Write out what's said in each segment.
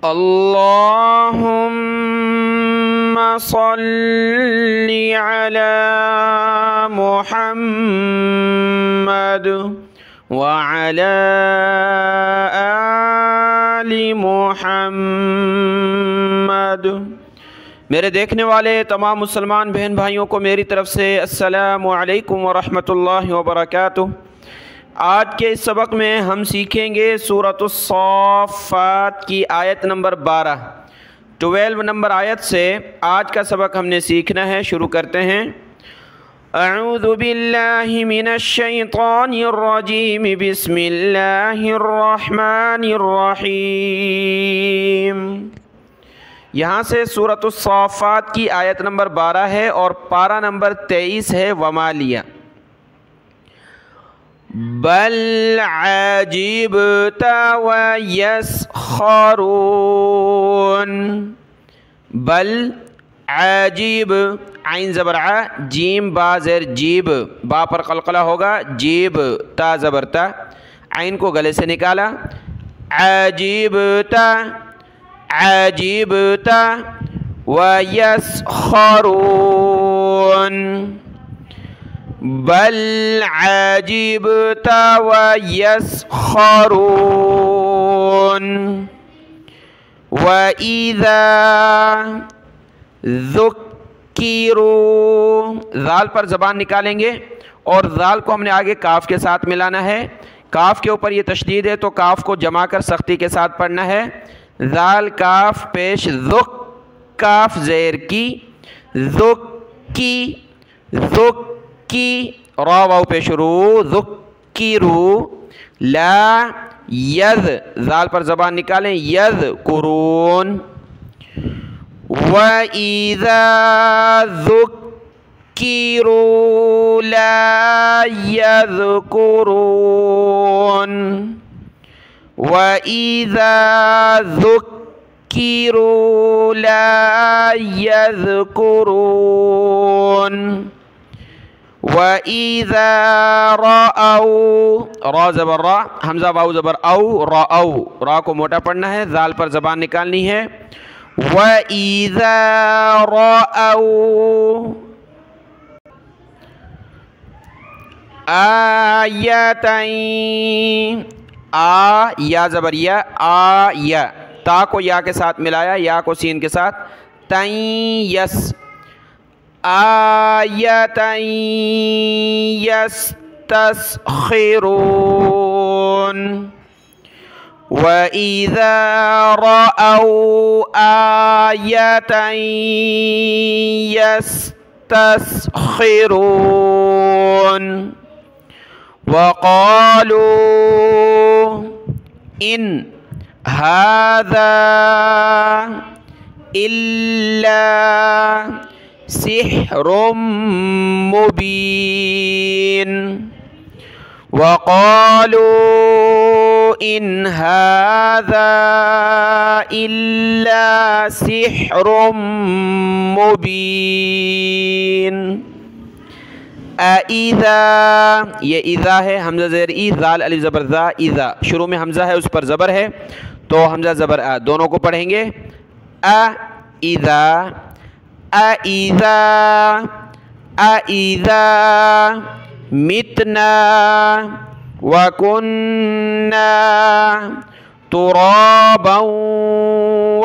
अल्लाहुम्मा सल्लि अला मुहम्मद व अला आलि मुहम्मद। मेरे देखने वाले तमाम मुसलमान बहन भाइयों को मेरी तरफ़ से अस्सलामु अलैकुम व रहमतुल्लाहि व बरकातुहू। आज के इस सबक में हम सीखेंगे सूरतुस साफ़ात की आयत नंबर 12 नंबर आयत से आज का सबक हमने सीखना है। शुरू करते हैं। अऊज़ु बिल्लाहि मिनश शैतानिर रजीम, बिस्मिल्लाहिर रहमानिर रहीम। यहाँ से सूरतुस साफ़ात की आयत नंबर 12 है और पारा नंबर 23 है। वमालिया बल अजीबत व यस्खरून। बल अजीब, आइन ज़बर आ, जीम बा ज़ेर जीब, बा पर क़लक़ला होगा, जीब ता ज़बर ता, आइन को गले से निकाला। अजीबत अजीबत व यस्खरून। बल अजीबत व यस्खरून। व इज़ा ज़ुक्किरू, ज़ाल पर ज़बान निकालेंगे और ज़ाल को हमने आगे काफ के साथ मिलाना है। काफ के ऊपर ये तशदीद है तो काफ को जमा कर सख्ती के साथ पढ़ना है। ज़ाल काफ पेश ज़ुक, काफ ज़ेर की, ज़ुक्की ज़ुक्की, रा वाव पेश रू, ज़ुक्किरू। ला यज़, ज़ाल पर ज़बान निकालें, यज़कुरून। व इज़ा ज़ुक्किरू ला यज़कुरून। व इज़ा ज़ुक्किरू ला यज़कुरून। व इज़ा रअऊ, रा ज़बर रा, हमज़ा वाऊ ज़बर औ, रअऊ, रा को मोटा पढ़ना है, ज़ाल पर ज़बान निकालनी है। व इज़ा रअऊ आयतन, आ या ज़बर या, आ या, ता को या के साथ मिलाया, या को सीन के साथ, तई यस, आयतन यस्तस्खिरून। व इज़ा रअऊ आयतन यस्तस्खिरून। वक़ालू इन हाज़ा इल्ला सिहरुम मुबीन। वक़ालू इन हाज़ा इल्ला सिहरुम मुबीन। इज़ा, ये इज़ा है, हमज़ा ज़ेर ई, ज़ाल अलिफ ज़बर ज़ा, इज़ा, शुरू में हमज़ा है उस पर ज़बर है तो हमज़ा ज़बर आ, दोनों को पढ़ेंगे। इज़ा, इज़ा, इज़ा मितना व कुन्ना तुराबन व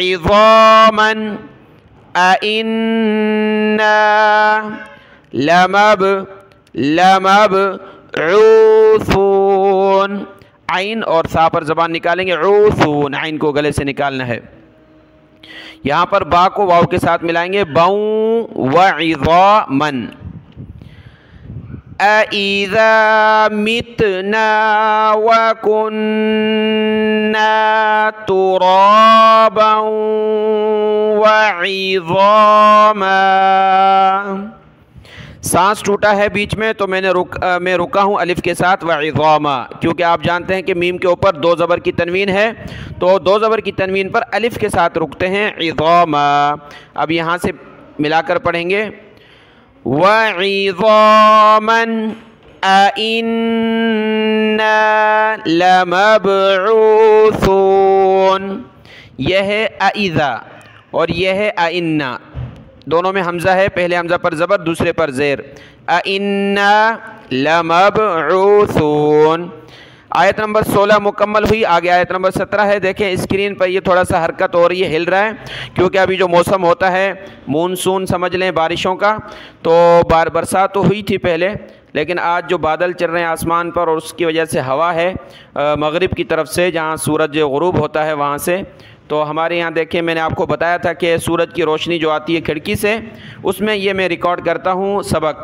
इज़ामन अइन्ना लमबऊसून। आइन और सा पर ज़बान निकालेंगे, ऊसून, आइन को गले से निकालना है। यहाँ पर बा को वाव के साथ मिलाएंगे, बऊ व इज़ामन। अइज़ा मितना व कुन्ना तुराबन व इज़ामा। सांस टूटा है बीच में तो मैं रुका हूँ अलिफ के साथ, व इज़ामा, क्योंकि आप जानते हैं कि मीम के ऊपर दो ज़बर की तनवीन है तो दो ज़बर की तनवीन पर अलिफ के साथ रुकते हैं, इज़ामा। अब यहाँ से मिलाकर पढ़ेंगे, व इज़ामन अइन्ना लमबऊसून। यह है अइज़ा और यह है अइन्ना, दोनों में हमज़ा है, पहले हमज़ा पर ज़बर दूसरे पर ज़ेर। अइन्ना लमबऊसून। आयत नंबर 16 मुकम्मल हुई। आगे आयत नंबर 17 है। देखें स्क्रीन पर ये थोड़ा सा हरकत हो रही है, हिल रहा है, क्योंकि अभी जो मौसम होता है मानसून समझ लें बारिशों का, तो बरसात तो हुई थी पहले, लेकिन आज जो बादल चल रहे हैं आसमान पर और उसकी वजह से हवा है मगरिब की तरफ से, जहाँ सूरज गुरूब होता है वहाँ से। तो हमारे यहाँ देखें, मैंने आपको बताया था कि सूरज की रोशनी जो आती है खिड़की से, उसमें ये मैं रिकॉर्ड करता हूँ सबक,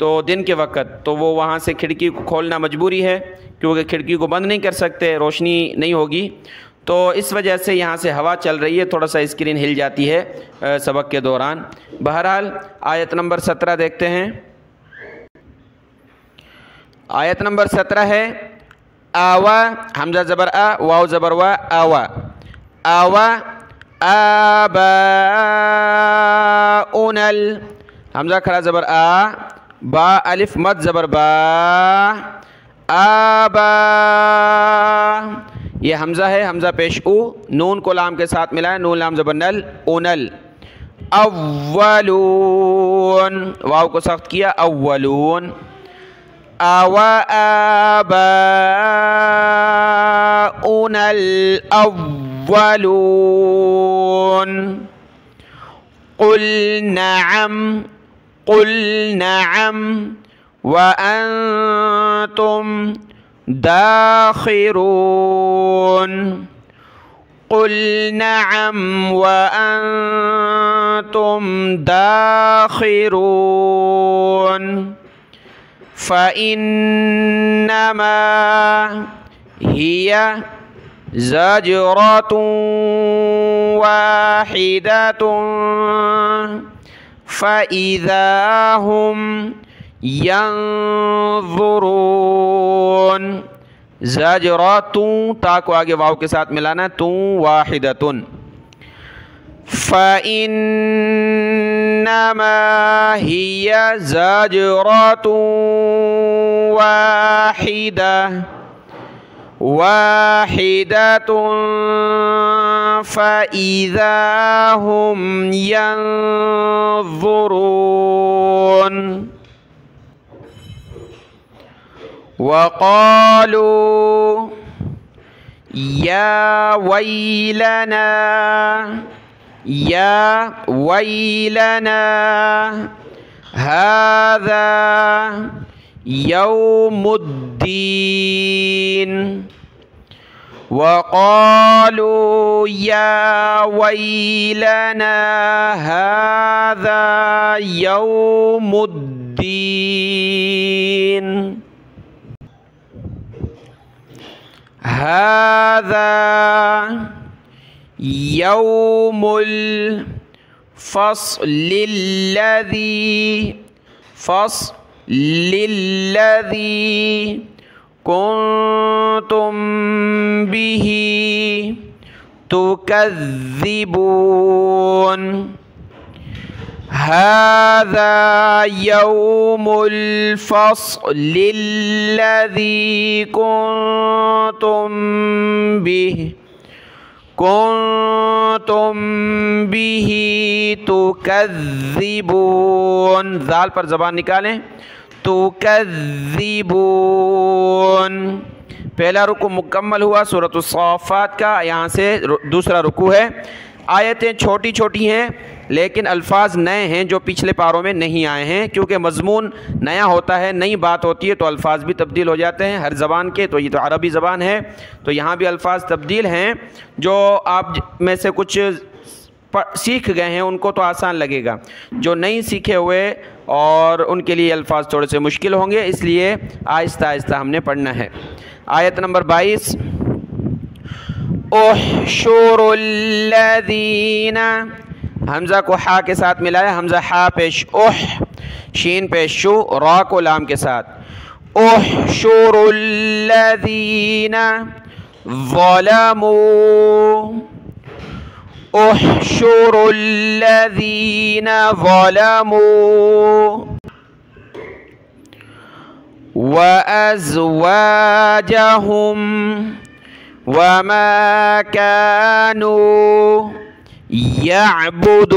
तो दिन के वक्त तो वो वहाँ से खिड़की को खोलना मजबूरी है, क्योंकि खिड़की को बंद नहीं कर सकते, रोशनी नहीं होगी, तो इस वजह से यहाँ से हवा चल रही है, थोड़ा सा स्क्रीन हिल जाती है सबक के दौरान। बहरहाल आयत नंबर 17 देखते हैं। आयत नंबर 17 है आवा, हमजा ज़बर आ, वाव ज़बर वा, आवा। आवा आबाउनल, हमजा खड़ा ज़बर आ, बा अलिफ मद ज़बर बा, आबा, ये हमज़ा है, हमज़ा पेश उ, नून को लाम के साथ मिलाए, नून लाम ज़बर नल, उनल। अव्वलून, वाव को सख्त किया, अव्वलून। आवा आबाउनल अव्वलून। कुल नअम, कुल नअम व अंतुम दाखिरून। कुल नअम व अंतुम दाखिरून। फ़इन्नमा हिया ज़जरतुन वाहिदतुन फ़इज़ा हुम यंज़ुरून। ज़जरतुन, ता को आगे वाव के साथ मिलाना, तू वाहिदतुन। फ़इन्नमा हिया ज़जरतुन वाहिदा, वाहिदतुन फ़इज़ा हुम यंज़ुरून। वक़ालू या वैलना, या वैलना हाज़ा यौमुद्दीन। वक़ालू या वैलना हाज़ा यौमुद्दीन। हाज़ा यौमुल फ़स्लिल्लज़ी, फ़स्लिल्लज़ी कुन्तुम बिही तुकज़्ज़िबून। हाज़ा यौमुल फ़स्लिल्लज़ी कुन्तुम बिही तुकज़्ज़िबून। ज़ाल पर ज़बान निकालें, तुकज़्ज़िबून। पहला रुकू मुकम्मल हुआ सूरत अस्साफ़ात का, यहाँ से दूसरा रुकू है। आयतें छोटी छोटी हैं लेकिन अल्फाज नए हैं जो पिछले पारों में नहीं आए हैं, क्योंकि मज़मून नया होता है, नई बात होती है तो अल्फाज भी तब्दील हो जाते हैं हर ज़बान के। तो ये तो अरबी ज़बान है तो यहाँ भी अल्फाज तब्दील हैं। जो आप में से कुछ सीख गए हैं उनको तो आसान लगेगा, जो नहीं सीखे हुए और उनके लिए अल्फाज थोड़े से मुश्किल होंगे, इसलिए आहिस्ता आहिस्ता हमने पढ़ना है। आयत नंबर 22, उहशुरुल्लज़ीना, हमज़ा को हा के साथ मिलाया, हमज़ा हा पेश उह, शीन पेश शु, रा को लाम के साथ। उहशुरुल्लज़ीना ज़लमू, उहशुरुल्लज़ीना ज़लमू। व अज़वाजहुम वमा कानू यअबुदून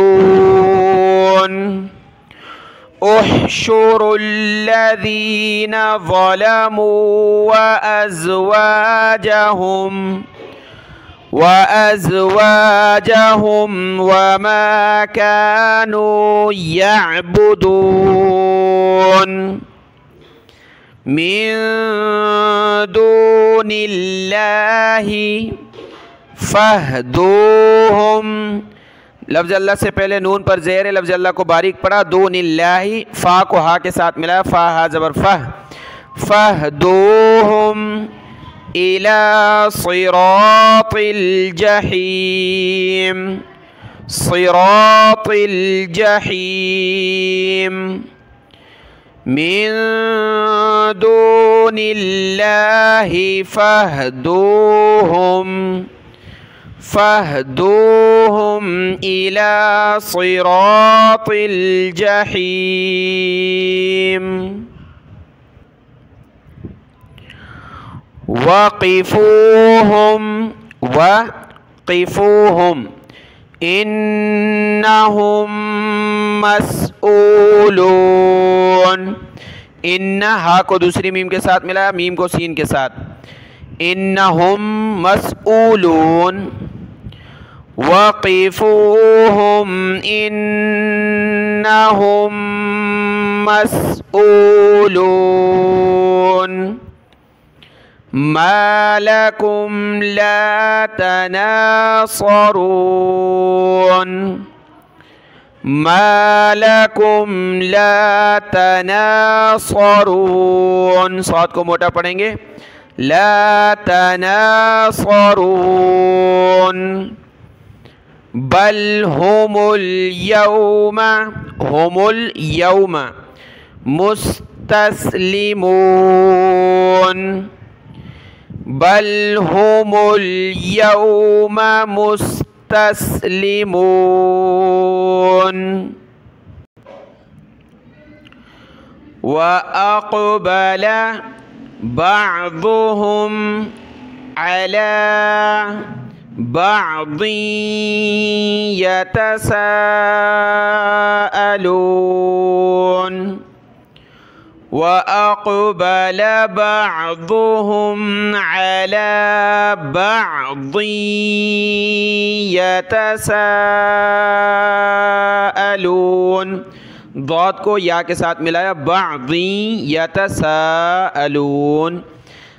उहशुरुल्लज़ीना ज़लमू व अज़वाजहुम वमा कानू यअबुदून मिन दूनिल्लाहि फहदूहुम। लफ्ज़ अल्लाह से पहले नून पर ज़ेर, लफ्ज़ अल्लाह को बारीक पढ़ा, दूनिल्लाहि, फ़ा को हा के साथ मिलाया, फ़ा हा ज़बर फह, फहदूहुम इला सिरातिल जहीम, सिरातिल जहीम मिन दूनिल्लाहि फहदूहुम इला सिरातिल जहीम वक़िफ़ूहुम इन्नहुम मस्ऊलून। इन्ना हा को दूसरी मीम के साथ मिलाया, मीम को सीन के साथ, इन्नहुम मस्ऊलून वक़िफ़ूहुम इन्नहुम मस्ऊलून मा लकुम ला तनासरून, मा लकुम ला तनासरून, साथ को मोटा पढ़ेंगे, ला तनासरून बल हुमुल यौमा मुस्तस्लिमून, बल हुमुल यौमा मुस्तस्लिमून व अक़बल बअदुहुम अला बअदिन यतसाअलून व अक़बल बअदुहुम अला बअदिन यतसाअलून। दौद को या के साथ मिलाया, बअदिन यतसाअलून।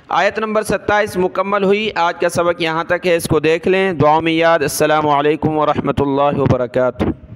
आयत नंबर 27 मुकम्मल हुई। आज का सबक यहाँ तक है, इसको देख लें, दुआ में याद। अस्सलामु अलैकुम व रहमतुल्लाहि व बरकातुहू।